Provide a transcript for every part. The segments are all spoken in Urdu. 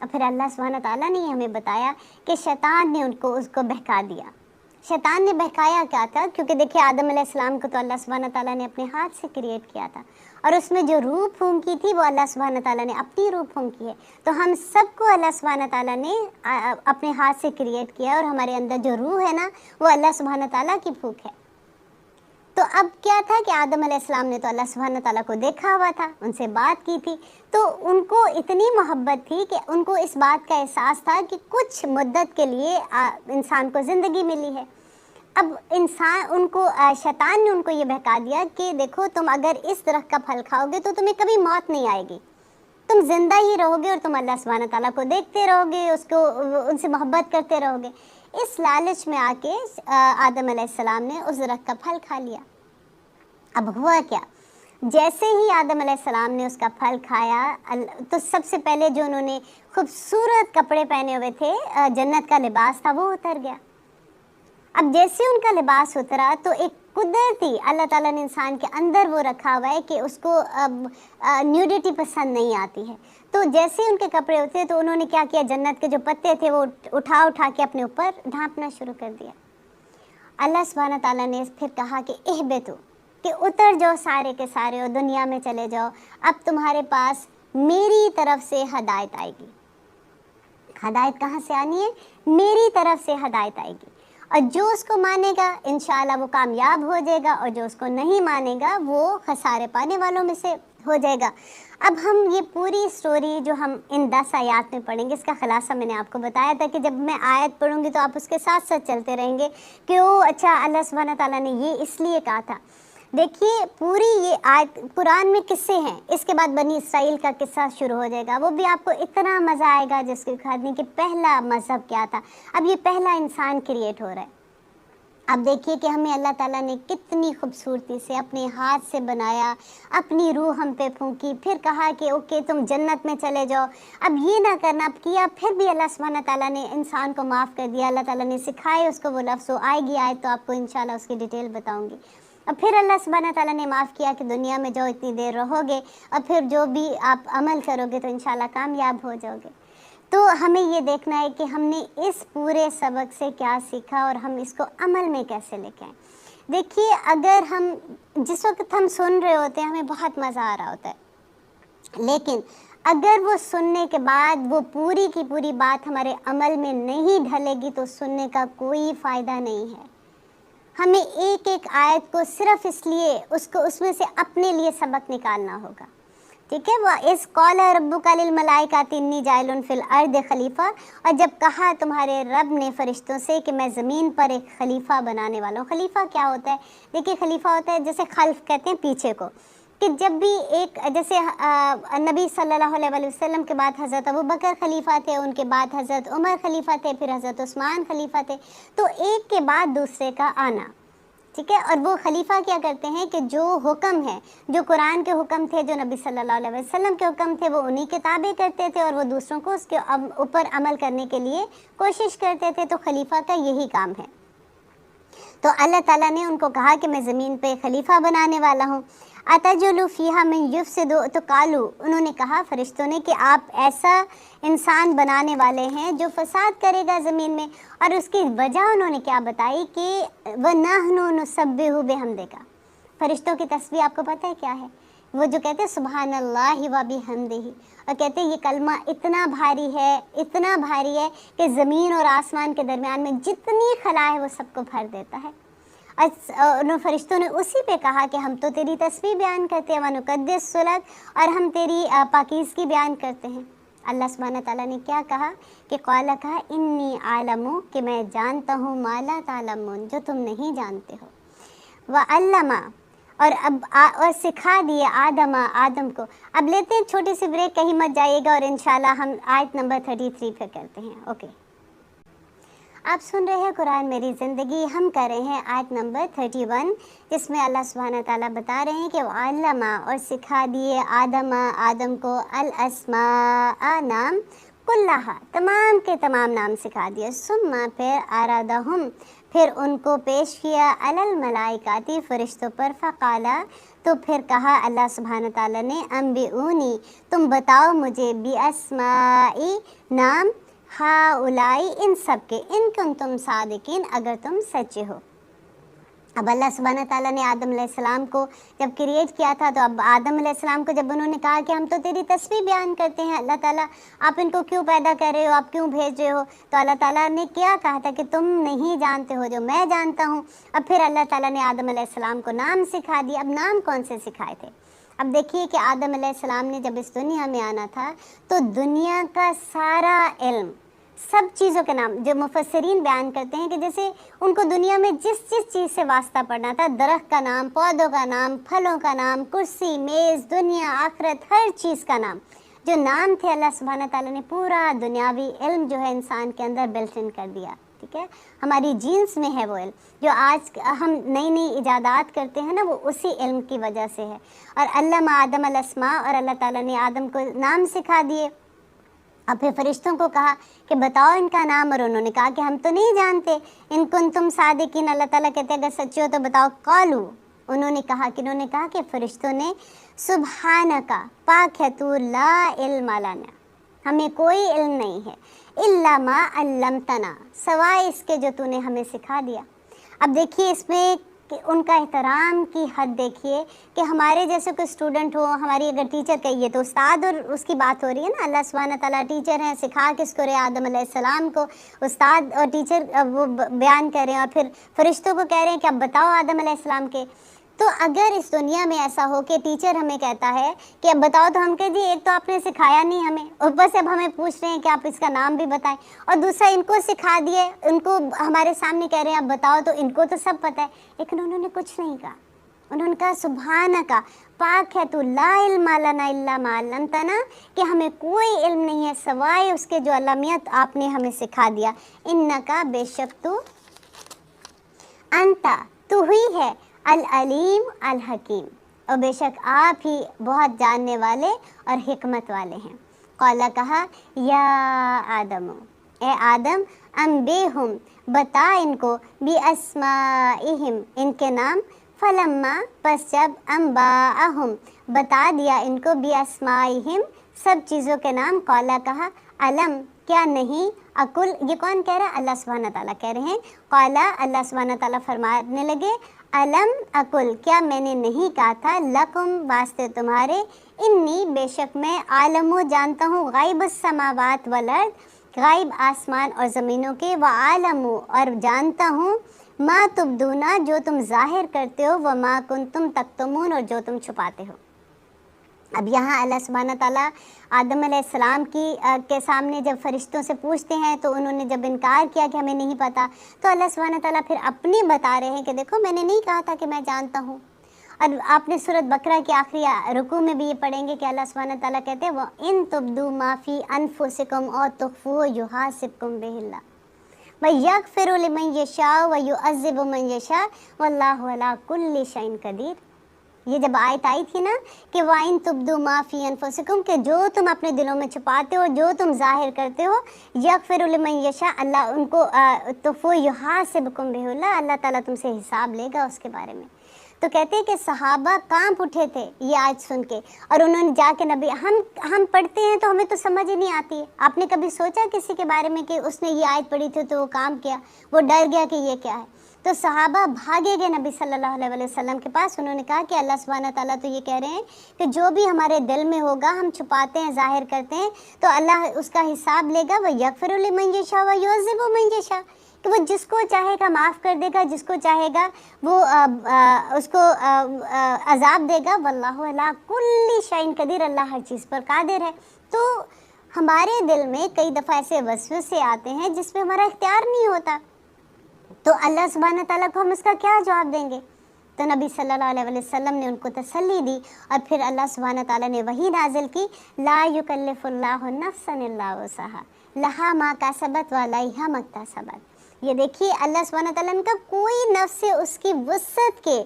اور پھر اللہ سبحانہ تعالیٰ نے ہمیں بتایا کہ شیطان نے اس کو بہکا دیا۔ شیطان نے بہکایا کیا تھا؟ کیونکہ دیکھیں آدم علیہ السلام کو تو اللہ سبحانہ تعالیٰ نے اپنے ہاتھ سے کریٹ کیا تھا، اور اس میں جو روح پھونکی تھی وہ اللہ سبحانہ تعالیٰ نے اپنی روح پھونکی ہے۔ تو ہم سب کو اللہ سبحانہ تعالیٰ نے اپنے ہاتھ سے کریٹ کیا، اور ہمارے اندر جو روح ہے نا وہ اللہ سبحانہ تعالیٰ کی پھونک ہے۔ تو اب کیا تھا کہ آدم علیہ السلام نے تو اللہ سبحانہ تعالیٰ کو دیکھا ہوا تھا، ان سے بات کی تھی، تو ان کو اتنی محبت تھی کہ ان کو اس بات کا احساس تھا کہ کچھ مدت کے لیے انسان کو زندگی ملی ہے۔ اب شیطان نے ان کو یہ بہکا دیا کہ دیکھو تم اگر اس درخت کا پھل کھاؤ گے تو تمہیں کبھی موت نہیں آئے گی، تم زندہ ہی رہو گے اور تم اللہ سبحانہ تعالیٰ کو دیکھتے رہو گے، ان سے محبت کرتے رہو گے۔ اس لالچ میں آ کے آدم علیہ السلام نے اس درخت کا پھل کھا لیا۔ اب ہوا کیا؟ جیسے ہی آدم علیہ السلام نے اس کا پھل کھایا تو سب سے پہلے جو انہوں نے خوبصورت کپڑے پہنے ہوئے تھے، جنت کا لباس تھا، وہ اتر گیا۔ اب جیسے ان کا لباس اترا تو ایک قدرتی اللہ تعالیٰ نے انسان کے اندر وہ رکھا ہوا ہے کہ اس کو نیوڈیٹی پسند نہیں آتی ہے، تو جیسے ان کے کپڑے اترے تو انہوں نے کیا کیا، جنت کے جو پتے تھے وہ اٹھا کے اپنے اوپر ڈھانپنا شروع کر دیا۔ اللہ سبحانہ تعالیٰ نے پھر کہا کہ اہبتو، کہ اتر جاؤ سارے کے سارے اور دنیا میں چلے جاؤ، اب تمہارے پاس میری طرف سے ہدایت آئے گی۔ ہدایت کہاں سے آنی ہے؟ میری طرف سے ہدایت آئے گی، اور جو اس کو مانے گا انشاءاللہ وہ کامیاب ہو جائے گا، اور جو اس کو نہیں مانے گا وہ خسارے پانے والوں میں سے ہو جائے گا۔ اب ہم یہ پوری سٹوری جو ہم ان 10 آیات میں پڑھیں گے، اس کا خلاصہ میں نے آپ کو بتایا تھا کہ جب میں آیت پڑھوں گی تو آپ اس کے ساتھ ساتھ چلتے رہیں گے کہ اچھا اللہ سبحانہ تعالیٰ نے یہ اس لیے کہا تھا۔ دیکھیے پوری یہ آیت قرآن میں قصے ہیں، اس کے بعد بنی اسرائیل کا قصہ شروع ہو جائے گا، وہ بھی آپ کو اتنا مزہ آئے گا جس کے کھانے کہ پہلا مذہب کیا تھا، اب یہ پہلا انسان کریٹ ہو رہا ہے۔ اب دیکھیے کہ ہمیں اللہ تعالیٰ نے کتنی خوبصورتی سے اپنے ہاتھ سے بنایا، اپنی روح ہم پہ پھونکی، پھر کہا کہ اوکے تم جنت میں چلے جاؤ، اب یہ نہ کرنا، اب کیا، پھر بھی اللہ سبحانہ تعالیٰ نے انسان کو معاف کر دیا، اللہ تعالیٰ نے سکھائے اس کو وہ لفظ، آئے گی آئے تو آپ کو انشاءاللہ اس کی ڈیٹیل بتاؤں گی۔ اور پھر اللہ سبحانہ تعالیٰ نے معاف کیا کہ دنیا میں جاؤ اتنی دیر رہو گے، اور پھر جو بھی آپ عمل کرو گے تو انشاءاللہ کامیاب ہو جاؤ گے۔ تو ہمیں یہ دیکھنا ہے کہ ہم نے اس پورے سبق سے کیا سیکھا اور ہم اس کو عمل میں کیسے لے کے آئیں۔ دیکھیے اگر ہم جس وقت ہم سن رہے ہوتے ہیں ہمیں بہت مزہ آ رہا ہوتا ہے، لیکن اگر وہ سننے کے بعد وہ پوری کی پوری بات ہمارے عمل میں نہیں ڈھلے گی تو سننے کا کوئی فائدہ نہیں ہے۔ ہمیں ایک ایک آیت کو صرف اس لیے اس میں سے اپنے لیے سبق نکالنا ہوگا، ٹھیک ہے۔ وَإِذْ قَالَ رَبُّكَ لِلْمَلَائِكَةِ إِنِّي جَاعِلٌ فِي الْأَرْضِ خلیفہ، اور جب کہا تمہارے رب نے فرشتوں سے کہ میں زمین پر ایک خلیفہ بنانے والا ہوں۔ خلیفہ کیا ہوتا ہے؟ دیکھیے خلیفہ ہوتا ہے جیسے خلف کہتے ہیں پیچھے کو، کہ جب بھی ایک جیسے نبی صلی اللہ علیہ وسلم کے بعد حضرت ابوبکر خلیفہ تھے، ان کے بعد حضرت عمر خلیفہ تھے، پھر حضرت عثمان خلیفہ تھے، تو ایک کے بعد دوسرے کا آنا، ٹھیک ہے۔ اور وہ خلیفہ کیا کرتے ہیں کہ جو حکم ہے، جو قرآن کے حکم تھے، جو نبی صلی اللہ علیہ وسلم کے حکم تھے، وہ انہی کے تابع کرتے تھے اور وہ دوسروں کو اس کے اوپر عمل کرنے کے لیے کوشش کرتے تھے، تو خلیفہ کا یہی کام ہے۔ تو اللہ تعالیٰ نے ان کو کہا کہ میں زمین پہ خلیفہ بنانے والا ہوں۔ اتجعل فیہا من یفسد، تو قالو، انہوں نے کہا فرشتوں نے کہ آپ ایسا انسان بنانے والے ہیں جو فساد کرے گا زمین میں، اور اس کی وجہ انہوں نے کیا بتائی کہ وَنَحْنُ نُسَبِّحُ بِحَمْدِکَ، فرشتوں کی تسبیح آپ کو پتہ ہے کیا ہے؟ وہ جو کہتے ہیں سبحان اللہ وبحمدہ، اور کہتے ہیں یہ کلمہ اتنا بھاری ہے کہ زمین اور آسمان کے درمیان میں جتنی خلا ہے وہ سب کو بھر دیتا ہے۔ ان فرشتوں نے اسی پہ کہا کہ ہم تو تیری تسبیح بیان کرتے ہیں، وَنُقَدِّسُ لَكَ، اور ہم تیری پاکیزگی بیان کرتے ہیں۔ اللہ سبحانہ تعالیٰ نے کیا کہا کہ قَالَ، کہا انی عالم، کہ میں جانتا ہوں ما لا تعلمون، جو تم نہیں جانتے ہو، وَعَلَّمَ، اور سکھا دیے آدم کو۔ اب لیتے ہیں چھوٹی سی بریک، کہیں مت جائیے گا، اور انشاءاللہ ہم آیت نمبر 33 پہ کرتے ہیں۔ اوکے، آپ سن رہے ہیں قرآن میری زندگی، ہم کر رہے ہیں آیت نمبر 31، جس میں اللہ سبحانہ تعالیٰ بتا رہے ہیں کہ وَعَلَّمَ، اور سکھا دیے آدم کو الاسماء، نام، کلہا، تمام کے تمام نام سکھا دیے، ثم، پھر عرضہم، پھر ان کو پیش کیا علی الملائکاتی، فرشتوں پر، فقالا، تو پھر کہا اللہ سبحانہ تعالیٰ نے انبئونی تم بتاؤ مجھے باسمائی نام ہاؤلائی ان سب کے ان کنتم صادقین اگر تم سچے ہو۔ اب اللہ سبحانہ تعالیٰ نے آدم علیہ السلام کو جب کریٹ کیا تھا تو اب آدم علیہ السلام کو جب انہوں نے کہا کہ ہم تو تیری تسبیح بیان کرتے ہیں اللہ تعالیٰ، آپ ان کو کیوں پیدا کر رہے ہو، آپ کیوں بھیج رہے ہو، تو اللہ تعالیٰ نے کیا کہا تھا کہ تم نہیں جانتے ہو جو میں جانتا ہوں۔ اب پھر اللہ تعالیٰ نے آدم علیہ السلام کو نام سکھا دیا۔ اب نام کون سے سکھائے تھے؟ اب دیکھیے کہ آدم علیہ السلام نے جب اس دنیا میں آنا تھا تو دنیا کا سارا علم، سب چیزوں کے نام جو مفسرین بیان کرتے ہیں کہ جیسے ان کو دنیا میں جس چیز سے واسطہ پڑنا تھا، درخت کا نام، پودوں کا نام، پھلوں کا نام، کرسی، میز، دنیا، آخرت، ہر چیز کا نام، جو نام تھے اللہ سبحانہ تعالیٰ نے پورا دنیاوی علم جو ہے انسان کے اندر بلٹ ان کر دیا۔ ٹھیک ہے، ہماری جینس میں ہے وہ علم جو آج ہم نئی نئی ایجادات کرتے ہیں نا، وہ اسی علم کی وجہ سے ہے۔ اور علم آدم الاسماء، اور اللہ تعالیٰ نے آدم کو نام سکھا دیے۔ اب پھر فرشتوں کو کہا کہ بتاؤ ان کا نام، اور انہوں نے کہا کہ ہم تو نہیں جانتے۔ ان کنتم صادقین، اللہ تعالیٰ کہتے ہیں اگر سچے ہو تو بتاؤ۔ قالو، انہوں نے کہا کہ فرشتوں نے سبحانک، پاک ہے تو، لا علم لنا، ہمیں کوئی علم نہیں ہے، الا ما علمتنا، سوائے اس کے جو تو نے ہمیں سکھا دیا۔ اب دیکھیے اس میں کہ ان کا احترام کی حد دیکھیے کہ ہمارے جیسے کوئی اسٹوڈنٹ ہو، ہماری اگر ٹیچر کہیے تو استاد اور اس کی بات ہو رہی ہے نا، اللہ سبحانہ تعالیٰ ٹیچر ہیں، سکھا کس کو رہے آدم علیہ السلام کو، استاد اور ٹیچر وہ بیان کر رہے ہیں، اور پھر فرشتوں کو کہہ رہے ہیں کہ اب بتاؤ آدم علیہ السلام کے۔ تو اگر اس دنیا میں ایسا ہو کہ ٹیچر ہمیں کہتا ہے کہ اب بتاؤ، تو ہم کہہ جی ایک تو آپ نے سکھایا نہیں ہمیں، اوپر سے اب ہمیں پوچھ رہے ہیں کہ آپ اس کا نام بھی بتائیں، اور دوسرا ان کو سکھا دیے، ان کو ہمارے سامنے کہہ رہے ہیں اب بتاؤ، تو ان کو تو سب پتہ ہے، لیکن انہوں نے کچھ نہیں کہا۔ انہوں نے کہا سبحانک، پاک ہے تو، لا علم لنا الا ما علمتنا، کہ ہمیں کوئی علم نہیں ہے سوائے اس کے جو علمیت آپ نے ہمیں سکھا دیا۔ انکا، بے شک تو، انتا، تو ہی ہے، العلیم، الحکیم، اور بے شک آپ ہی بہت جاننے والے اور حکمت والے ہیں۔ قالا، کہا، یا آدم، اے آدم، انبئہم، بتا ان کو، باسمائہم، ان کے نام، فلما، پس جب، انباءہم، بتا دیا ان کو، باسمائہم، سب چیزوں کے نام، قالا، کہا، علم، کیا نہیں، اکل، یہ کون کہہ رہا ہے؟ اللہ سبحانہ تعالیٰ کہہ رہے ہیں۔ قالا، اللہ سبحانہ تعالیٰ فرمانے لگے، علم اکل، کیا میں نے نہیں کہا تھا، لکم، واسطے تمہارے، انی، بے شک میں، عالم، جانتا ہوں، غیب السماوات والارض، غیب آسمان اور زمینوں کے، وعالم، اور جانتا ہوں، ما تبدونا، جو تم ظاہر کرتے ہو، وما کنتم تکتمون، اور جو تم چھپاتے ہو۔ اب یہاں اللہ سبحانہ تعالیٰ آدم علیہ السلام کے سامنے جب فرشتوں سے پوچھتے ہیں تو انہوں نے جب انکار کیا کہ ہمیں نہیں پتہ، تو اللہ سبحانہ تعالیٰ پھر اپنی بتا رہے ہیں کہ دیکھو میں نے نہیں کہا تھا کہ میں جانتا ہوں۔ اور آپ نے سورۃ بقرہ کے آخری رکوع میں بھی یہ پڑھیں گے کہ اللہ سبحانہ تعالیٰ کہتے ہیں وَإِن تُبْدُوا مَا فِي أَنفُسِكُمْ أَوْ تُخْفُوهُ يُحَاسِبْكُم بِهِ اللَّهُ وَيَغْفِرُ لِمَن يَشَاءُ وَيُعَذِّبُ مَن يَشَاءُ وَاللَّهُ عَلَىٰ كُلِّ شَيْءٍ قَدِيرٌ۔ یہ جب آیت آئی تھی نا کہ وَإِن تُبْدُوا مَا فِي أَنفُسِكُمْ، کہ جو تم اپنے دلوں میں چھپاتے ہو، جو تم ظاہر کرتے ہو، یغفر لمن یشاء، اللہ ان کو تو یحاسبکم بہ اللہ، اللہ تعالیٰ تم سے حساب لے گا اس کے بارے میں۔ تو کہتے ہیں کہ صحابہ کانپ اٹھے تھے یہ آیت سن کے، اور انہوں نے جا کے نبی، ہم پڑھتے ہیں تو ہمیں تو سمجھ ہی نہیں آتی ہے۔ آپ نے کبھی سوچا کسی کے بارے میں کہ اس نے یہ آیت پڑھی تھی تو وہ کام کیا، وہ ڈر گیا کہ یہ کیا ہے؟ تو صحابہ بھاگے گئے نبی صلی اللہ علیہ وسلم کے پاس، انہوں نے کہا کہ اللہ سبحانہ تعالیٰ تو یہ کہہ رہے ہیں کہ جو بھی ہمارے دل میں ہوگا، ہم چھپاتے ہیں، ظاہر کرتے ہیں، تو اللہ اس کا حساب لے گا، وَيَغْفِرُ لِمَن يَشَاءُ وَيُعَذِّبُ مَن يَشَاءُ، کہ وہ جس کو چاہے گا معاف کر دے گا، جس کو چاہے گا وہ اس کو عذاب دے گا، وَاللَّهُ عَلَىٰ كُلِّ شَيْءٍ قَدِيرٌ، اللہ ہر چیز پر قادر ہے۔ تو ہمارے دل میں کئی دفعہ ایسے وسوسے آتے ہیں جس میں ہمارا اختیار نہیں ہوتا، تو اللہ سبحانہ تعالیٰ کو ہم اس کا کیا جواب دیں گے؟ تو نبی صلی اللہ علیہ وسلم نے ان کو تسلی دی، اور پھر اللہ سبحانہ تعالیٰ نے وحی نازل کی، لا یکلف اللہ نفسا الا وسعها لہا ما کسبت وعلیہا ما اکتسبت۔ یہ دیکھیے اللہ سبحانہ تعالیٰ نے کہا کوئی نفس سے اس کی وسعت کے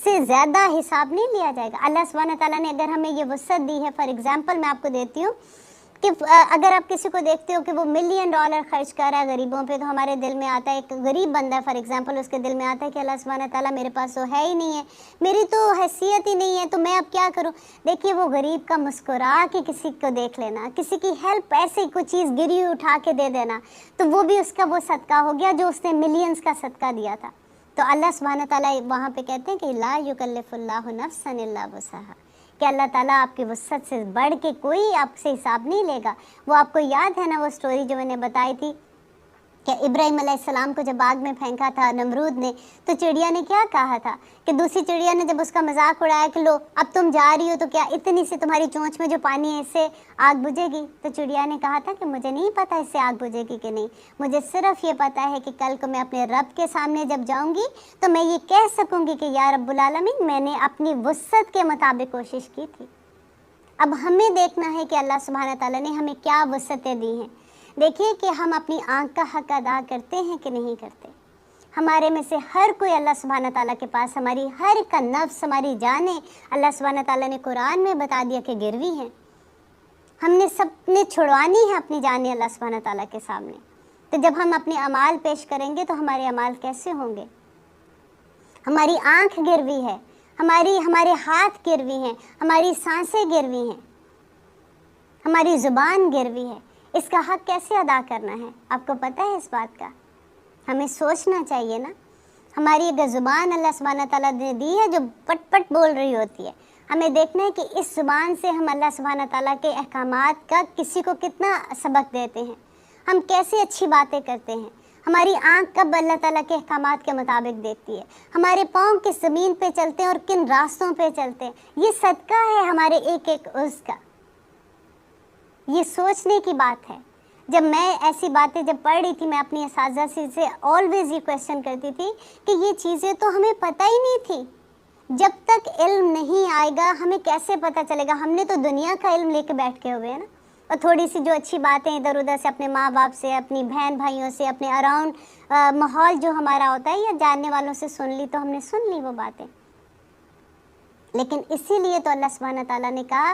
سے زیادہ حساب نہیں لیا جائے گا۔ اللہ سبحانہ تعالیٰ نے اگر ہمیں یہ وسعت دی ہے، فار ایگزامپل میں آپ کو دیتی ہوں کہ اگر آپ کسی کو دیکھتے ہو کہ وہ $1 ملین خرچ کر رہا ہے غریبوں پہ، تو ہمارے دل میں آتا ہے، ایک غریب بندہ فار ایگزامپل، اس کے دل میں آتا ہے کہ اللہ سبحانہ تعالیٰ میرے پاس تو ہے ہی نہیں ہے، میری تو حیثیت ہی نہیں ہے، تو میں اب کیا کروں؟ دیکھیے وہ غریب کا مسکرا کے کسی کو دیکھ لینا، کسی کی ہیلپ، ایسی کوئی چیز گری ہوئی اٹھا کے دے دینا، تو وہ بھی اس کا وہ صدقہ ہو گیا جو اس نے ملینز کا صدقہ دیا تھا۔ تو اللہ سبحانہ تعالیٰ وہاں پہ کہتے ہیں کہ لا یکلف اللہ نفسا الا وسعہا، کہ اللہ تعالیٰ آپ کی وسعت سے بڑھ کے کوئی آپ سے حساب نہیں لے گا۔ وہ آپ کو یاد ہے نا وہ سٹوری جو میں نے بتائی تھی کہ ابراہیم علیہ السلام کو جب آگ میں پھینکا تھا نمرود نے، تو چڑیا نے کیا کہا تھا کہ دوسری چڑیا نے جب اس کا مذاق اڑایا کہ لو اب تم جا رہی ہو تو کیا اتنی سی تمہاری چونچ میں جو پانی ہے اس سے آگ بجھے گی؟ تو چڑیا نے کہا تھا کہ مجھے نہیں پتہ اس سے آگ بجھے گی کہ نہیں، مجھے صرف یہ پتہ ہے کہ کل کو میں اپنے رب کے سامنے جب جاؤں گی تو میں یہ کہہ سکوں گی کہ یا رب العالمین میں نے اپنی وسعت کے مطابق کوشش کی تھی۔ اب ہمیں دیکھنا ہے کہ اللہ سبحانہ تعالیٰ نے ہمیں کیا وسعتیں دی ہیں۔ دیکھیے کہ ہم اپنی آنکھ کا حق ادا کرتے ہیں کہ نہیں کرتے۔ ہمارے میں سے ہر کوئی اللہ سبحانہ تعالیٰ کے پاس، ہماری ہر کا نفس، ہماری جانیں، اللہ سبحانہ تعالیٰ نے قرآن میں بتا دیا کہ گروی ہیں۔ ہم نے سب نے چھڑوانی ہے اپنی جانیں اللہ سبحانہ تعالیٰ کے سامنے۔ تو جب ہم اپنے اعمال پیش کریں گے تو ہمارے اعمال کیسے ہوں گے؟ ہماری آنکھ گروی ہے، ہمارے ہاتھ گروی ہیں، ہماری سانسیں گروی ہیں، ہماری زبان گروی ہے، اس کا حق کیسے ادا کرنا ہے؟ آپ کو پتہ ہے اس بات کا؟ ہمیں سوچنا چاہیے نا۔ ہماری اگر زبان اللہ سبحانہ تعالیٰ نے دی ہے جو پٹ پٹ بول رہی ہوتی ہے، ہمیں دیکھنا ہے کہ اس زبان سے ہم اللہ سبحانہ تعالیٰ کے احکامات کا کسی کو کتنا سبق دیتے ہیں، ہم کیسے اچھی باتیں کرتے ہیں، ہماری آنکھ کب اللہ تعالیٰ کے احکامات کے مطابق دیکھتی ہے، ہمارے پاؤں کس زمین پہ چلتے ہیں اور کن راستوں پہ چلتے ہیں۔ یہ صدقہ ہے ہمارے ایک ایک عضو کا۔ یہ سوچنے کی بات ہے۔ جب میں ایسی باتیں جب پڑھ رہی تھی، میں اپنی اساتذہ سے آلویز یہ کویشچن کرتی تھی کہ یہ چیزیں تو ہمیں پتہ ہی نہیں تھی۔ جب تک علم نہیں آئے گا ہمیں کیسے پتہ چلے گا؟ ہم نے تو دنیا کا علم لے کے بیٹھ کے ہوئے ہیں نا، اور تھوڑی سی جو اچھی باتیں ادھر ادھر سے اپنے ماں باپ سے، اپنی بہن بھائیوں سے، اپنے اراؤنڈ ماحول جو ہمارا ہوتا ہے یا جاننے والوں سے سن لی تو ہم نے سن لی وہ باتیں۔ لیکن اسی لیے تو اللہ سبحانہ تعالیٰ نے کہا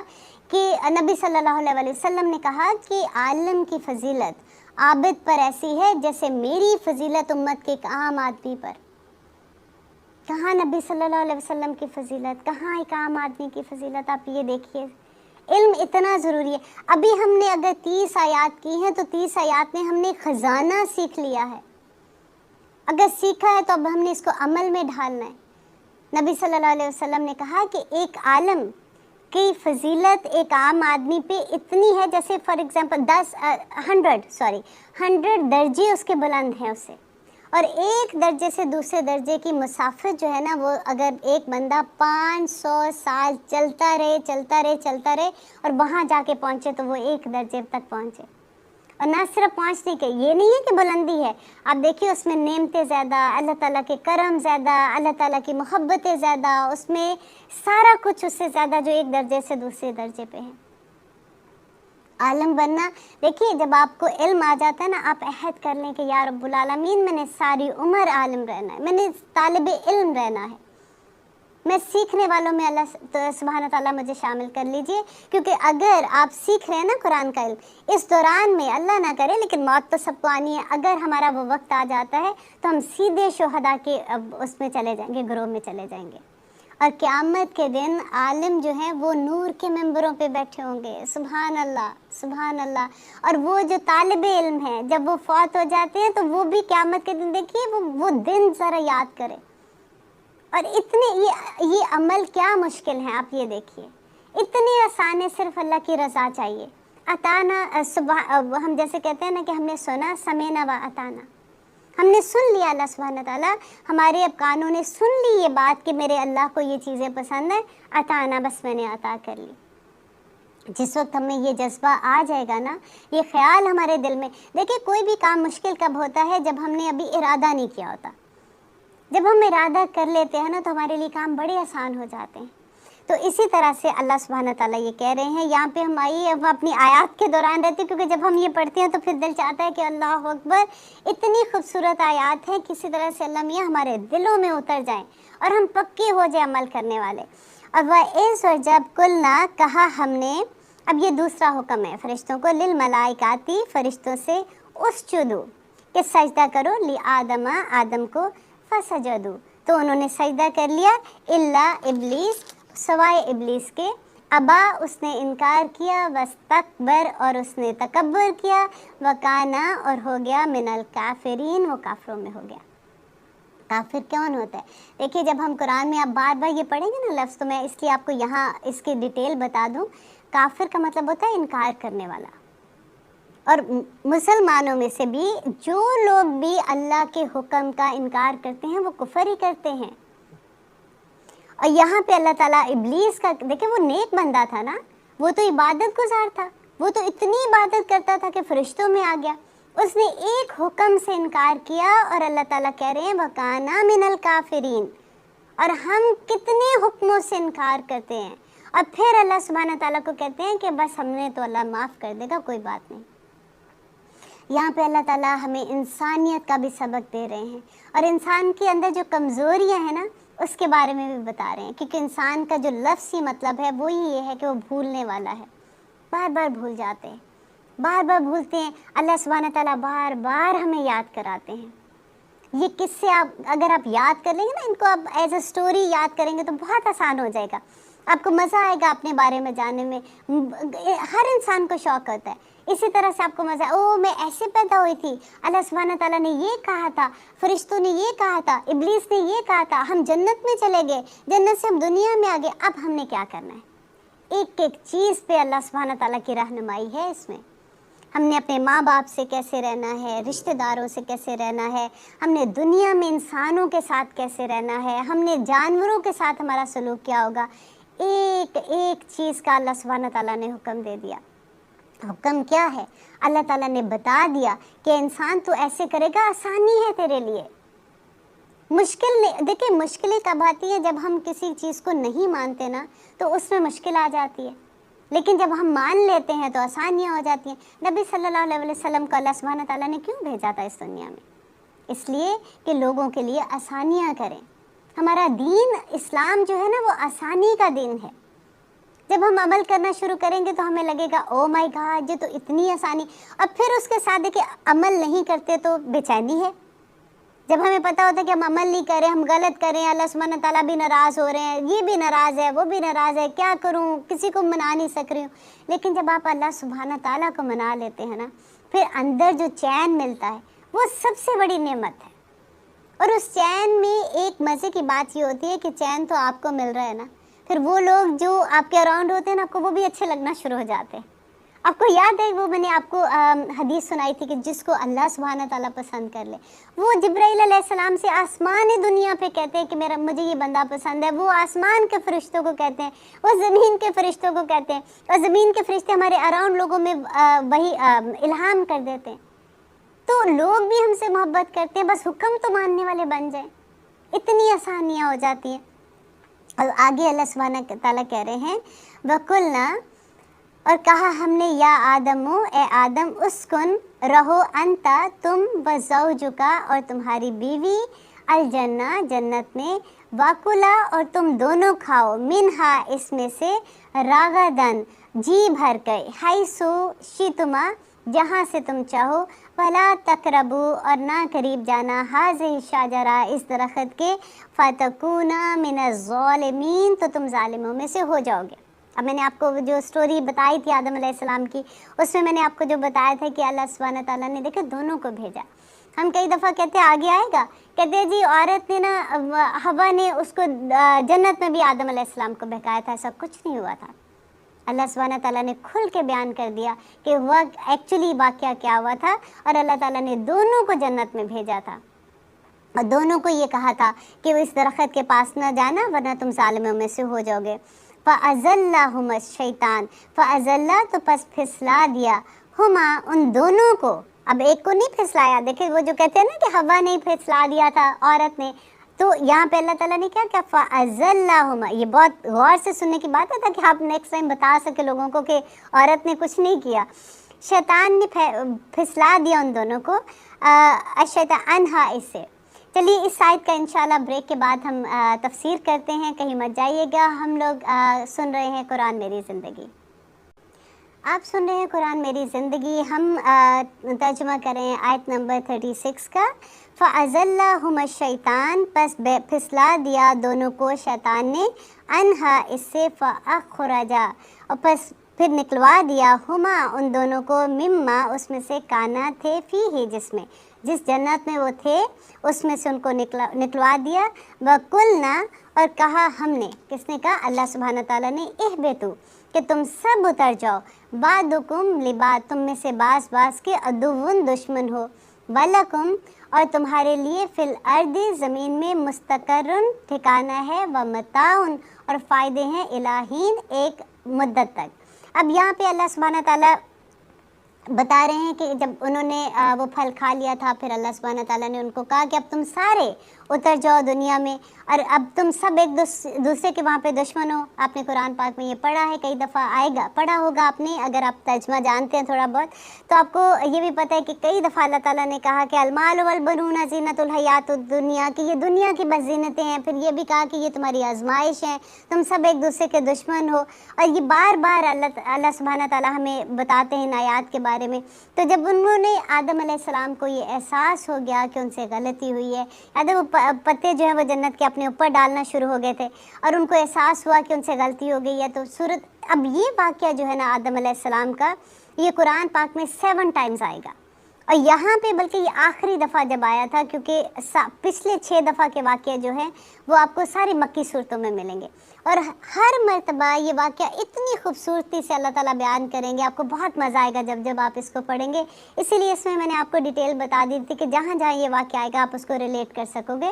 کہ نبی صلی اللہ علیہ وسلم نے کہا کہ عالم کی فضیلت عابد پر ایسی ہے جیسے میری فضیلت امت کے ایک عام آدمی پر۔ کہاں نبی صلی اللہ علیہ وسلم کی فضیلت، کہاں ایک عام آدمی کی فضیلت؟ آپ یہ دیکھیے، علم اتنا ضروری ہے۔ ابھی ہم نے اگر 30 آیات کی ہیں تو 30 آیات میں ہم نے خزانہ سیکھ لیا ہے۔ اگر سیکھا ہے تو اب ہم نے اس کو عمل میں ڈھالنا ہے۔ نبی صلی اللہ علیہ وسلم نے کہا کہ ایک عالم کی فضیلت ایک عام آدمی پہ اتنی ہے جیسے فار ایگزامپل 100 درجے اس کے بلند ہیں اس سے، اور ایک درجے سے دوسرے درجے کی مسافت جو ہے نا، وہ اگر ایک بندہ 500 سال چلتا رہے اور وہاں جا کے پہنچے تو وہ ایک درجے تک پہنچے۔ اور نہ صرف پہنچنے کے، یہ نہیں ہے کہ بلندی ہے، آپ دیکھیے اس میں نعمتیں زیادہ، اللہ تعالیٰ کے کرم زیادہ، اللہ تعالیٰ کی محبتیں زیادہ، اس میں سارا کچھ اس سے زیادہ جو ایک درجے سے دوسرے درجے پہ ہے۔ عالم بننا، دیکھیے جب آپ کو علم آ جاتا ہے نا، آپ عہد کر لیں کہ یا رب العالمین میں نے ساری عمر عالم رہنا ہے، میں نے طالب علم رہنا ہے، میں سیکھنے والوں میں اللہ سبحانہ تعالیٰ مجھے شامل کر لیجئے۔ کیونکہ اگر آپ سیکھ رہے ہیں نا قرآن کا علم، اس دوران میں اللہ نہ کرے لیکن موت تو سب کو آنی ہے، اگر ہمارا وہ وقت آ جاتا ہے تو ہم سیدھے شہداء کے اس میں چلے جائیں گے، گروہ میں چلے جائیں گے، اور قیامت کے دن عالم جو ہیں وہ نور کے ممبروں پہ بیٹھے ہوں گے۔ سبحان اللہ، سبحان اللہ۔ اور وہ جو طالب علم ہیں جب وہ فوت ہو جاتے ہیں تو وہ بھی قیامت کے دن، دیکھیے وہ دن ذرا یاد کرے۔ اور اتنے یہ عمل کیا مشکل ہے، آپ یہ دیکھیے، اتنی آسان ہے، صرف اللہ کی رضا چاہیے۔ اطانا، ہم جیسے کہتے ہیں نا کہ ہم نے سنا، سمینا و اطانا، ہم نے سن لیا، اللہ سبحانہ تعالیٰ ہمارے اب کانوں نے سن لی یہ بات کہ میرے اللہ کو یہ چیزیں پسند ہیں، اطانا، بس میں نے عطا کر لی۔ جس وقت ہمیں یہ جذبہ آ جائے گا نا، یہ خیال ہمارے دل میں، دیکھیں کوئی بھی کام مشکل کب ہوتا ہے؟ جب ہم نے ابھی ارادہ نہیں کیا ہوتا۔ جب ہم ارادہ کر لیتے ہیں نا تو ہمارے لیے کام بڑے آسان ہو جاتے ہیں۔ تو اسی طرح سے اللہ سبحانہ تعالیٰ یہ کہہ رہے ہیں یہاں پہ، ہم آئیے اب اپنی آیات کے دوران رہتے ہیں، کیونکہ جب ہم یہ پڑھتے ہیں تو پھر دل چاہتا ہے کہ اللہ اکبر، اتنی خوبصورت آیات ہیں، کسی طرح سے اللہ میاں ہمارے دلوں میں اتر جائیں اور ہم پکے ہو جائیں عمل کرنے والے۔ اور وہ اس اور جب کلنا، کہا ہم نے، اب یہ دوسرا حکم ہے فرشتوں کو، للملائکاتی فرشتوں سے، اسجدو کہ سجدہ کرو، لی آدم آدم کو، فسجدو تو انہوں نے سجدہ کر لیا، الا ابلیس سوائے ابلیس کے، ابا اس نے انکار کیا، واستکبر اور اس نے تکبر کیا، وکانا اور ہو گیا، من الکافرین وہ کافروں میں ہو گیا۔ کافر کون ہوتا ہے؟ دیکھیے جب ہم قرآن میں آپ بار بار یہ پڑھیں گے نا لفظ، تو میں اس لیے آپ کو یہاں اس کی ڈیٹیل بتا دوں۔ کافر کا مطلب ہوتا ہے انکار کرنے والا، اور مسلمانوں میں سے بھی جو لوگ بھی اللہ کے حکم کا انکار کرتے ہیں وہ کفر ہی کرتے ہیں۔ اور یہاں پہ اللہ تعالیٰ ابلیس کا، دیکھیں وہ نیک بندہ تھا نا، وہ تو عبادت گزار تھا، وہ تو اتنی عبادت کرتا تھا کہ فرشتوں میں آ گیا، اس نے ایک حکم سے انکار کیا، اور اللہ تعالیٰ کہہ رہے ہیں وَكَانَ مِنَ الْكَافِرِينَ، اور ہم کتنے حکموں سے انکار کرتے ہیں، اور پھر اللہ سبحانہ تعالیٰ کو کہتے ہیں کہ بس ہم نے تو اللہ معاف کر دے گا، کوئی بات نہیں۔ یہاں پہ اللہ تعالیٰ ہمیں انسانیت کا بھی سبق دے رہے ہیں، اور انسان کے اندر جو کمزوریاں ہیں نا اس کے بارے میں بھی بتا رہے ہیں، کیونکہ انسان کا جو لفظی مطلب ہے وہ یہ ہے کہ وہ بھولنے والا ہے، بار بار بھول جاتے ہیں، بار بار بھولتے ہیں۔ اللہ سبحانہ تعالیٰ بار بار ہمیں یاد کراتے ہیں۔ یہ قصے آپ اگر آپ یاد کر لیں گے نا، ان کو آپ ایز اے اسٹوری یاد کریں گے تو بہت آسان ہو جائے گا، آپ کو مزہ آئے گا اپنے بارے میں جاننے میں۔ ہر انسان کو شوق ہوتا ہے، اسی طرح سے آپ کو مزہ، او میں ایسے پیدا ہوئی تھی، اللہ سبحانہ تعالیٰ نے یہ کہا تھا، فرشتوں نے یہ کہا تھا، ابلیس نے یہ کہا تھا، ہم جنت میں چلے گئے، جنت سے ہم دنیا میں آ گئے، اب ہم نے کیا کرنا ہے؟ ایک ایک چیز پہ اللہ سبحانہ تعالیٰ کی رہنمائی ہے اس میں۔ ہم نے اپنے ماں باپ سے کیسے رہنا ہے، رشتہ داروں سے کیسے رہنا ہے، ہم نے دنیا میں انسانوں کے ساتھ کیسے رہنا ہے، ہم نے جانوروں کے ساتھ ہمارا سلوک کیا ہوگا، ایک ایک چیز کا اللہ سبحانہ تعالیٰ نے حکم دے دیا۔ حکم کیا ہے؟ اللہ تعالیٰ نے بتا دیا کہ انسان تو ایسے کرے گا، آسانی ہے تیرے لیے، مشکل نہیں۔ دیکھیں مشکلیں کب آتی ہے؟ جب ہم کسی چیز کو نہیں مانتے نا تو اس میں مشکل آ جاتی ہے، لیکن جب ہم مان لیتے ہیں تو آسانیاں ہو جاتی ہیں۔ نبی صلی اللہ علیہ وسلم کو اللہ سبحانہ تعالیٰ نے کیوں بھیجا تھا اس دنیا میں؟ اس لیے کہ لوگوں کے لیے آسانیاں کریں۔ ہمارا دین اسلام جو ہے نا وہ آسانی کا دین ہے۔ جب ہم عمل کرنا شروع کریں گے تو ہمیں لگے گا او مائی گاڈ یہ تو اتنی آسانی، اور پھر اس کے ساتھ دیکھیں عمل نہیں کرتے تو بے چینی ہے۔ جب ہمیں پتہ ہوتا ہے کہ ہم عمل نہیں کریں، ہم غلط کریں، اللہ سبحانہ تعالیٰ بھی ناراض ہو رہے ہیں، یہ بھی ناراض ہے، وہ بھی ناراض ہے، کیا کروں، کسی کو منا نہیں سک رہی ہوں۔ لیکن جب آپ اللہ سبحانہ تعالیٰ کو منا لیتے ہیں نا، پھر اندر جو چین ملتا ہے وہ سب سے بڑی نعمت ہے۔ اور اس چین میں ایک مزے کی بات یہ ہوتی ہے کہ چین تو آپ کو مل رہا ہے نا، پھر وہ لوگ جو آپ کے اراؤنڈ ہوتے ہیں نا آپ کو وہ بھی اچھے لگنا شروع ہو جاتے ہیں۔ آپ کو یاد ہے وہ میں نے آپ کو حدیث سنائی تھی کہ جس کو اللہ سبحانہ تعالیٰ پسند کر لے، وہ جبرائیل علیہ السلام سے آسمانی دنیا پہ کہتے ہیں کہ مجھے یہ بندہ پسند ہے، وہ آسمان کے فرشتوں کو کہتے ہیں، وہ زمین کے فرشتوں کو کہتے ہیں، اور زمین کے فرشتے ہمارے اراؤنڈ لوگوں میں وہی الہام کر دیتے ہیں۔ تو لوگ بھی ہم سے محبت کرتے ہیں، بس حکم تو ماننے والے بن جائیں، اتنی آسانیاں ہو جاتی ہیں۔ اور آگے اللہ سبحانہ تعالیٰ کہہ رہے ہیں وَقُلْنَا، اور کہا ہم نے، یا آدمو اے آدم، اسکن رہو، انتا تم، وزوجکا اور تمہاری بیوی، الجنہ جنت میں، واکلا اور تم دونوں کھاؤ، منہا اس میں سے، راغدن جی بھر کر، حیثو شیتما جہاں سے تم چاہو، ولا تقربو اور نہ قریب جانا، ہذہ شجرہ اس درخت کے، فتکونا من الظالمین تو تم ظالموں میں سے ہو جاؤ گے۔ اب میں نے آپ کو جو سٹوری بتائی تھی آدم علیہ السلام کی، اس میں نے آپ کو جو بتایا تھا کہ اللہ سبحانہ تعالیٰ نے دیکھا دونوں کو بھیجا۔ ہم کئی دفعہ کہتے ہیں آگے آئے گا، کہتے ہیں جی عورت نے نا، حوا نے اس کو جنت میں بھی آدم علیہ السلام کو بہکایا تھا، ایسا کچھ نہیں ہوا تھا۔ اللہ سبحانہ تعالیٰ نے کھل کے بیان کر دیا کہ وہ ایکچولی واقعہ کیا ہوا تھا، اور اللہ تعالیٰ نے دونوں کو جنت میں بھیجا تھا، اور دونوں کو یہ کہا تھا کہ وہ اس درخت کے پاس نہ جانا ورنہ تم ظالموں میں سے ہو جاؤ گے۔ فَأَزَلَّهُمَا الشَّيْطَانُ، فَأَزَلَّ تو پس پھسلا دیا، ہما ان دونوں کو، اب ایک کو نہیں پھسلایا، دیکھیں وہ جو کہتے ہیں نا کہ ہوا نے پھسلا دیا تھا عورت نے، تو یہاں پہ اللہ تعالیٰ نے کیا کیا، فَأَزَلَّهُمَا، یہ بہت غور سے سننے کی بات ہے تاکہ آپ نیکسٹ ٹائم بتا سکے لوگوں کو کہ عورت نے کچھ نہیں کیا، شیطان نے پھسلا دیا ان دونوں کو، الشیطان عنہا اس سے۔ چلیے اس آیت کا انشاءاللہ بریک کے بعد ہم تفسیر کرتے ہیں، کہیں مت جائیے گا، ہم لوگ سن رہے ہیں قرآن میری زندگی۔ آپ سن رہے ہیں قرآن میری زندگی. ہم ترجمہ کریں آیت نمبر 36 کا. فَأَزَلَّهُمَا الشَّيْطَانُ پس پھسلا دیا دونوں کو شیطان نے, انہا اس سے, فَأَخْرَجَا اور پس پھر نکلوا دیا, ہما ان دونوں کو, مما اس میں سے, کانا تھے, فیہ جس میں, جس جنت میں وہ تھے اس میں سے ان کو نکلوا دیا. وَقُلْنَا اور کہا ہم نے, کس نے کہا؟ اللہ سبحانہ تعالیٰ نے, اہبطوا کہ تم سب اتر جاؤ, بعضکم لبعض تم میں سے بعض کے عدوٌ دشمن ہو, وَلَکُمْ اور تمہارے لیے, فی الارض زمین میں, مستقرٌ ٹھکانہ ہے, ومتاعٌ اور فائدے ہیں, الہین ایک مدت تک. اب یہاں پہ اللہ سبحانہ تعالیٰ بتا رہے ہیں کہ جب انہوں نے وہ پھل کھا لیا تھا, پھر اللہ سبحانہ تعالیٰ نے ان کو کہا کہ اب تم سارے اتر جاؤ دنیا میں, اور اب تم سب ایک دوسرے کے وہاں پہ دشمن ہو. آپ نے قرآن پاک میں یہ پڑھا ہے, کئی دفعہ آئے گا, پڑھا ہوگا آپ نے, اگر آپ ترجمہ جانتے ہیں تھوڑا بہت تو آپ کو یہ بھی پتہ ہے کہ کئی دفعہ اللہ تعالیٰ نے کہا کہ المال والبنون زینت الحیات الدنیا, کہ یہ دنیا کی بس زینتیں ہیں. پھر یہ بھی کہا کہ یہ تمہاری آزمائش ہے, تم سب ایک دوسرے کے دشمن ہو. اور یہ بار بار اللہ سبحانہ تعالیٰ ہمیں بتاتے ہیں ان آیات کے بارے میں. تو جب انہوں نے آدم علیہ السلام کو یہ احساس ہو گیا کہ ان سے غلطی ہوئی ہے, یاد وہ پتے جو ہیں وہ جنت کے اپنے اوپر ڈالنا شروع ہو گئے تھے, اور ان کو احساس ہوا کہ ان سے غلطی ہو گئی ہے, تو اب یہ واقعہ جو ہے نا آدم علیہ السلام کا, یہ قرآن پاک میں 7 ٹائمز آئے گا. اور یہاں پہ بلکہ یہ آخری دفعہ جب آیا تھا, کیونکہ پچھلے 6 دفعہ کے واقعے جو ہیں وہ آپ کو ساری مکی صورتوں میں ملیں گے, اور ہر مرتبہ یہ واقعہ اتنی خوبصورتی سے اللہ تعالیٰ بیان کریں گے, آپ کو بہت مزہ آئے گا جب آپ اس کو پڑھیں گے. اسی لیے اس میں نے آپ کو ڈیٹیل بتا دی تھی کہ جہاں جہاں یہ واقعہ آئے گا آپ اس کو ریلیٹ کر سکو گے.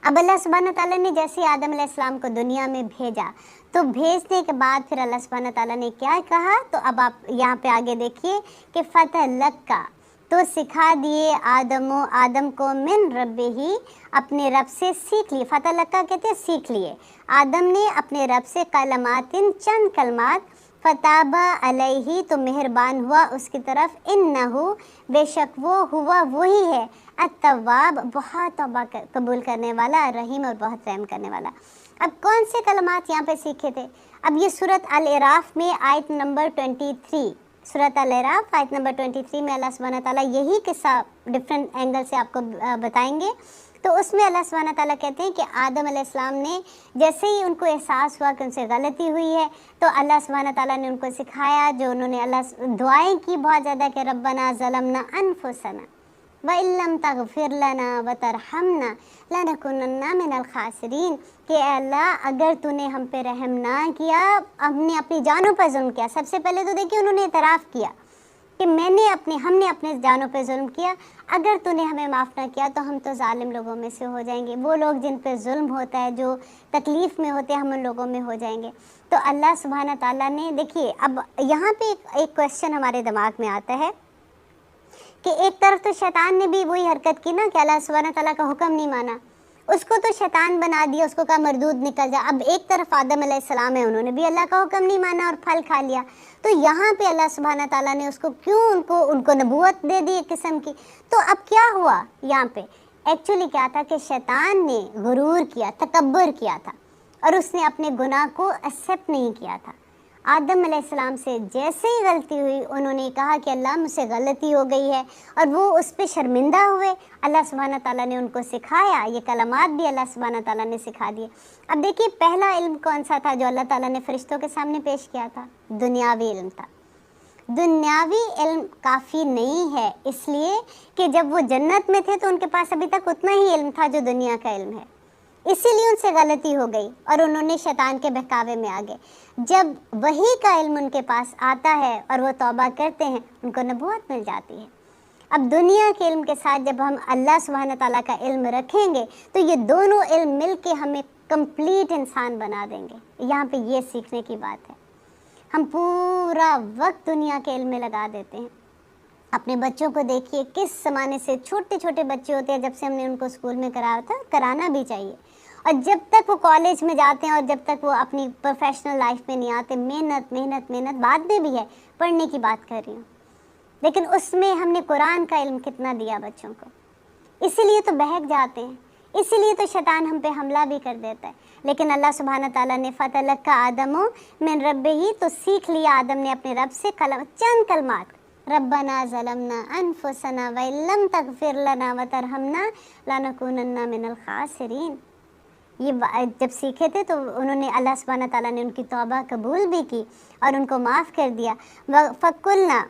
اب اللہ سبحانہ تعالیٰ نے جیسے آدم علیہ السلام کو دنیا میں بھیجا, تو بھیجنے کے بعد پھر اللہ سبحانہ تعالیٰ نے کیا کہا, تو اب آپ یہاں پہ آگے دیکھیے کہ فَتَلَقَّى تو سکھا دیے آدم کو, من ربہ اپنے رب سے سیکھ لیے. فَتَلَقَّى کہتے ہیں سیکھ لیے, آدم نے اپنے رب سے, کلماتن چند کلمات, فتاب علیہ تو مہربان ہوا اس کی طرف, انہو بے شک وہ ہوا وہی ہے, التواب بہت توبہ قبول کرنے والا, رحیم اور بہت رحم کرنے والا. اب کون سے کلمات یہاں پہ سیکھے تھے؟ اب یہ سورۃ الاعراف میں آیت نمبر 23, سورۃ الاعراف آیت نمبر 23 میں اللہ سبحانہ تعالیٰ یہی قصہ ڈفرینٹ اینگل سے آپ کو بتائیں گے. تو اس میں اللہ سبحانہ تعالیٰ کہتے ہیں کہ آدم علیہ السلام نے جیسے ہی ان کو احساس ہوا کہ ان سے غلطی ہوئی ہے, تو اللہ سبحانہ تعالیٰ نے ان کو سکھایا, جو انہوں نے دعائیں کی بہت زیادہ کہ ربنا ظلمنا انفسنا وَإِن لَّمْ تَغْفِرْ لَنَا وَتَرْحَمْنَا لَنَكُونَنَّ مِنَ الْخَاسِرِينَ, کہ اے اللہ اگر تو نے ہم پہ رحم نہ کیا, ہم نے اپنی جانوں پر ظلم کیا. سب سے پہلے تو دیکھیے انہوں نے اعتراف کیا کہ ہم نے اپنے جانوں پہ ظلم کیا, اگر تو نے ہمیں معاف نہ کیا تو ہم تو ظالم لوگوں میں سے ہو جائیں گے, وہ لوگ جن پہ ظلم ہوتا ہے, جو تکلیف میں ہوتے ہیں, ہم ان لوگوں میں ہو جائیں گے. تو اللہ سبحانہ تعالیٰ نے دیکھیے, اب یہاں پہ ایک کویشچن ہمارے دماغ میں آتا ہے کہ ایک طرف تو شیطان نے بھی وہی حرکت کی نا کہ اللہ سبحانہ تعالیٰ کا حکم نہیں مانا, اس کو تو شیطان بنا دیا, اس کو کہا مردود نکل جا. اب ایک طرف آدم علیہ السلام ہے, انہوں نے بھی اللہ کا حکم نہیں مانا اور پھل کھا لیا. تو یہاں پہ اللہ سبحانہ تعالیٰ نے اس کو کیوں ان کو نبوت دے دی ایک قسم کی. تو اب کیا ہوا یہاں پہ, ایکچولی کیا تھا کہ شیطان نے غرور کیا, تکبر کیا تھا, اور اس نے اپنے گناہ کو ایکسیپٹ نہیں کیا تھا. آدم علیہ السلام سے جیسے ہی غلطی ہوئی, انہوں نے کہا کہ اللہ مجھ سے غلطی ہو گئی ہے, اور وہ اس پہ شرمندہ ہوئے. اللہ سبحانہ تعالیٰ نے ان کو سکھایا, یہ کلمات بھی اللہ سبحانہ تعالیٰ نے سکھا دیے. اب دیکھیے پہلا علم کون سا تھا جو اللہ تعالیٰ نے فرشتوں کے سامنے پیش کیا تھا؟ دنیاوی علم تھا. دنیاوی علم کافی نہیں ہے, اس لیے کہ جب وہ جنت میں تھے تو ان کے پاس ابھی تک اتنا ہی علم تھا جو دنیا کا علم ہے, اسی لیے ان سے غلطی ہو گئی اور انہوں نے شیطان کے بہکاوے میں آ گئے. جب وحی کا علم ان کے پاس آتا ہے اور وہ توبہ کرتے ہیں, ان کو نبوت مل جاتی ہے. اب دنیا کے علم کے ساتھ جب ہم اللہ سبحانہ تعالیٰ کا علم رکھیں گے تو یہ دونوں علم مل کے ہمیں کمپلیٹ انسان بنا دیں گے. یہاں پہ یہ سیکھنے کی بات ہے. ہم پورا وقت دنیا کے علم میں لگا دیتے ہیں. اپنے بچوں کو دیکھیے, کس زمانے سے چھوٹے چھوٹے بچے ہوتے ہیں, جب سے ہم نے ان کو اسکول میں کرایا تھا, کرانا بھی چاہیے, اور جب تک وہ کالج میں جاتے ہیں اور جب تک وہ اپنی پروفیشنل لائف میں نہیں آتے, محنت محنت محنت بعد میں بھی ہے, پڑھنے کی بات کر رہی ہوں, لیکن اس میں ہم نے قرآن کا علم کتنا دیا بچوں کو, اسی لیے تو بہک جاتے ہیں. اسی لیے تو شیطان ہم پہ حملہ بھی کر دیتا ہے. لیکن اللہ سبحانہ تعالیٰ نے فتلقى آدم من ربہ، تو سیکھ لیا آدم نے اپنے رب سے چند کلمات. ربنا ظلمنا انفسنا وان لم تغفر لنا وترحمنا لنکونن من الخاسرین. یہ جب سیکھے تھے تو انہوں نے اللہ سبحانہ تعالیٰ نے ان کی توبہ قبول بھی کی اور ان کو معاف کر دیا. فَقُلْنَا،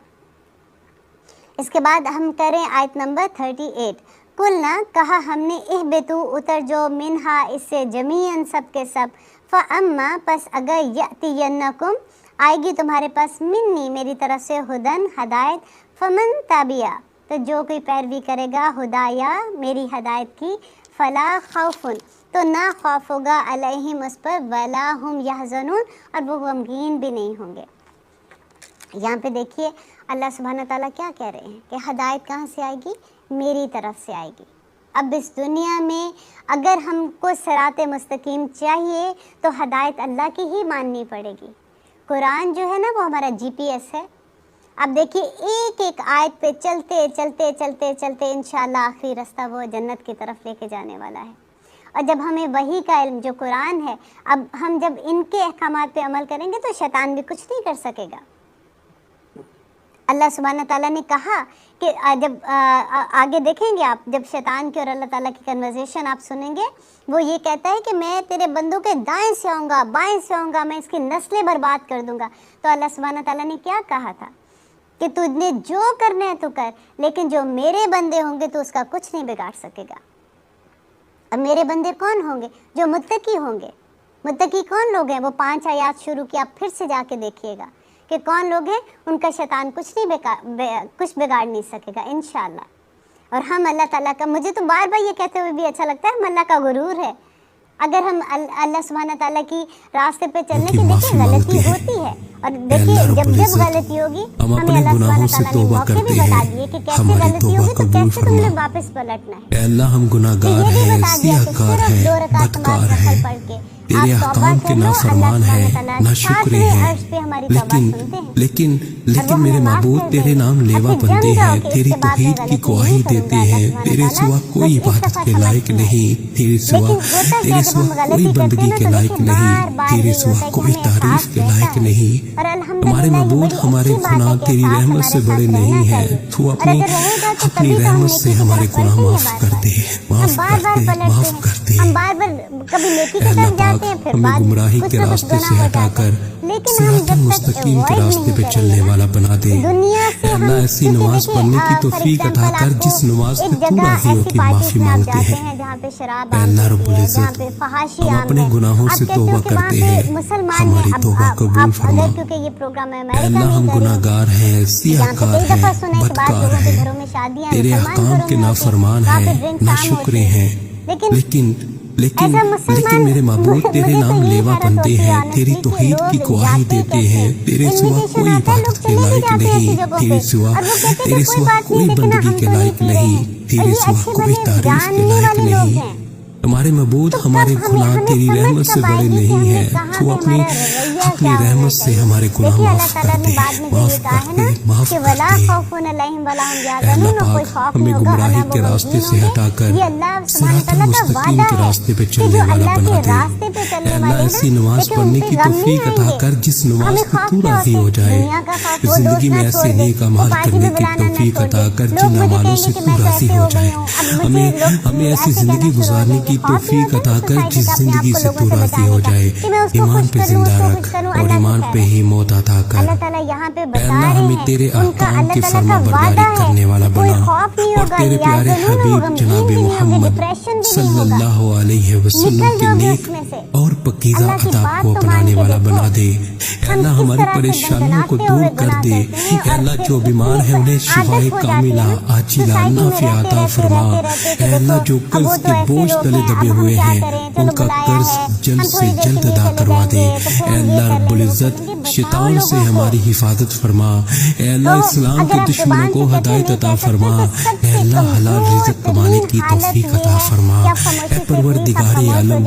اس کے بعد ہم کریں آیت نمبر 38. قُلْنَا، کہا ہم نے، اِہْبِطُوا، اتر جو، منہا، اس سے، جمیعاً، سب کے سب. فَأَمَّا، پس اگر، یَأْتِيَنَّکُمْ، آئے گی تمہارے پاس، منی، میری طرف سے، ہدن، ہدایت، فَمَن تَبِعَ، تو جو کوئی پیروی کرے گا ہدایا، میری ہدایت کی، فلا خوف، تو نہ خوف ہوگا، علیہم، اس پر، ولا ہم یحزنون، اور وہ غمگین بھی نہیں ہوں گے. یہاں پہ دیکھیے اللہ سبحانہ تعالیٰ کیا کہہ رہے ہیں کہ ہدایت کہاں سے آئے گی؟ میری طرف سے آئے گی. اب اس دنیا میں اگر ہم کو صراط مستقیم چاہیے تو ہدایت اللہ کی ہی ماننی پڑے گی. قرآن جو ہے نا وہ ہمارا GPS ہے. اب دیکھیے ایک ایک آیت پہ چلتے چلتے چلتے چلتے انشاءاللہ آخری راستہ وہ جنت کی طرف لے کے جانے والا ہے. اور جب ہمیں وحی کا علم جو قرآن ہے، اب ہم جب ان کے احکامات پہ عمل کریں گے تو شیطان بھی کچھ نہیں کر سکے گا. اللہ سبحانہ تعالیٰ نے کہا کہ جب آگے دیکھیں گے آپ، جب شیطان کی اور اللہ تعالیٰ کی کنورزیشن آپ سنیں گے، وہ یہ کہتا ہے کہ میں تیرے بندوں کے دائیں سے آؤں گا، بائیں سے آؤں گا، میں اس کی نسلیں برباد کر دوں گا. تو اللہ سبحانہ تعالیٰ نے کیا کہا تھا کہ تو نے جو کرنا ہے تو کر، لیکن جو میرے بندے ہوں گے تو اس کا کچھ نہیں بگاڑ سکے گا. اب میرے بندے کون ہوں گے؟ جو متقی ہوں گے. متقی کون لوگ ہیں؟ وہ 5 آیات شروع کی، آپ پھر سے جا کے دیکھیے گا کہ کون لوگ ہیں. ان کا شیطان کچھ بگاڑ نہیں سکے گا انشاءاللہ. اور ہم اللہ تعالیٰ کا، مجھے تو بار بار یہ کہتے ہوئے بھی اچھا لگتا ہے، ہم اللہ کا غرور ہے. اگر ہم اللہ سبحانہ تعالیٰ کی راستے پہ چلنے کی، دیکھیں غلطی ہوتی ہے، اور دیکھیے جب غلطی ہوگی ہمیں اللہ سبحانہ تعالیٰ نے موقع بھی بتا دیے کہ کیسے غلطی ہوگی تو کیسے تم نے واپس پلٹنا ہے. اے اللہ ہم گناہگار ہیں، سیاہکار ہیں، بدکار ہیں، تیرے احکام کے نافرمان ہیں، ناشکرے ہیں، لیکن میرے معبود تیرے نام لیوا بندے ہیں، تیری توحید کی گواہی دیتے ہیں. تیرے سوا کوئی عبادت کے لائق نہیں، تیرے سوا کوئی بندگی کے لائق نہیں، تیرے سوا کوئی تعریف کے لائق نہیں. ہمارے معبود، ہمارے گناہ تیری رحمت سے بڑے نہیں ہیں. تو اپنی رحمت سے ہمارے گناہ معاف کر دے، معاف کر دے، معاف کر دے. اے اللہ پاک، ہمیں گمراہی کے راستے سے ہٹا کر صراط مستقیم کے راستے پہ چلنے والا بنا دے. اے اللہ ایسی نماز پڑھنے کی توفیق عطا کر جس نماز پہ تو راضیوں کی معافی مانگتے ہیں. اے اللہ رب العزت، ہم اپنے گناہوں سے توبہ کرتے ہیں، ہماری توبہ قبول فرما. اے اللہ ہم گناہگار ہیں، سیاہکار ہیں، بدکار ہیں، تیرے احکام کے نافرمان ہیں، ناشکرے ہیں، لیکن میرے معبود تیرے نام لیوا بندے ہیں، تیری توحید کی گواہی دیتے ہیں. تیرے سوا کوئی عبادت کے لائق نہیں، تیرے سوا کوئی بندگی کے لائق نہیں، تیرے سوا کوئی تعریف کے لائق نہیں. ہمارے معبود، ہمارے گناہ تیری رحمت سے بڑے نہیں ہیں. تو اپنی رحمت سے ہمارے گناہ معاف کر دے، معاف کر دے، معاف کر دے. اے اللہ پاک، ہمیں گمراہی کے راستے سے ہٹا کر صراط مستقیم کے راستے پہ چلنے والا بنا دے. اے اللہ ایسی نماز پڑھنے کی توفیق عطا کر جس نماز پہ تو راضی ہو جائے. زندگی میں ایسے نیک اعمال کرنے کی توفیق عطا کر جن اعمالوں سے تو راضی ہو جائے. ہمیں ایسی زندگی گزارنے کی توفیق عطا کر جس زندگی سے تو راضی ہو جائے. ایمان پہ زندہ رکھ اور ایمان پہ ہی موت عطا کر. اے اللہ ہمیں تیرے احکام کی فرما برداری کرنے والا بنا اور تیرے پیارے حبیب جناب محمد صلی اللہ علیہ وسلم کے نیک اور پکیزہ عطاب کو اپنانے والا بنا دے. اے اللہ ہماری پریشانیوں کو دور کر دے. اے اللہ جو بیمار ہیں انہیں شفائے کاملہ عاجلہ نافعہ عطا فرما. اے اللہ جو قرض کے بوجھ تلے دبے ہوئے ہیں ان کا قرض جلد سے جلد ادا کروا دے. اے اللہ رب العزت شیطان سے ہماری حفاظت فرما. اے اللہ اسلام کے دشمنوں کو ہدایت عطا فرما. اے اللہ حلال رزق کمانے کی توفیق عطا فرما. اے پروردگار عالم،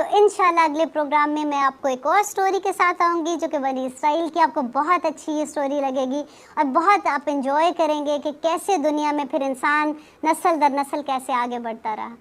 تو انشاءاللہ اگلے پروگرام میں آپ کو ایک اور سٹوری کے ساتھ آؤں گی جو کہ بنی اسرائیل کی. آپ کو بہت اچھی یہ سٹوری لگے گی اور بہت آپ انجوائے کریں گے کہ کیسے دنیا میں پھر انسان نسل در نسل کیسے آگے بڑھتا رہا.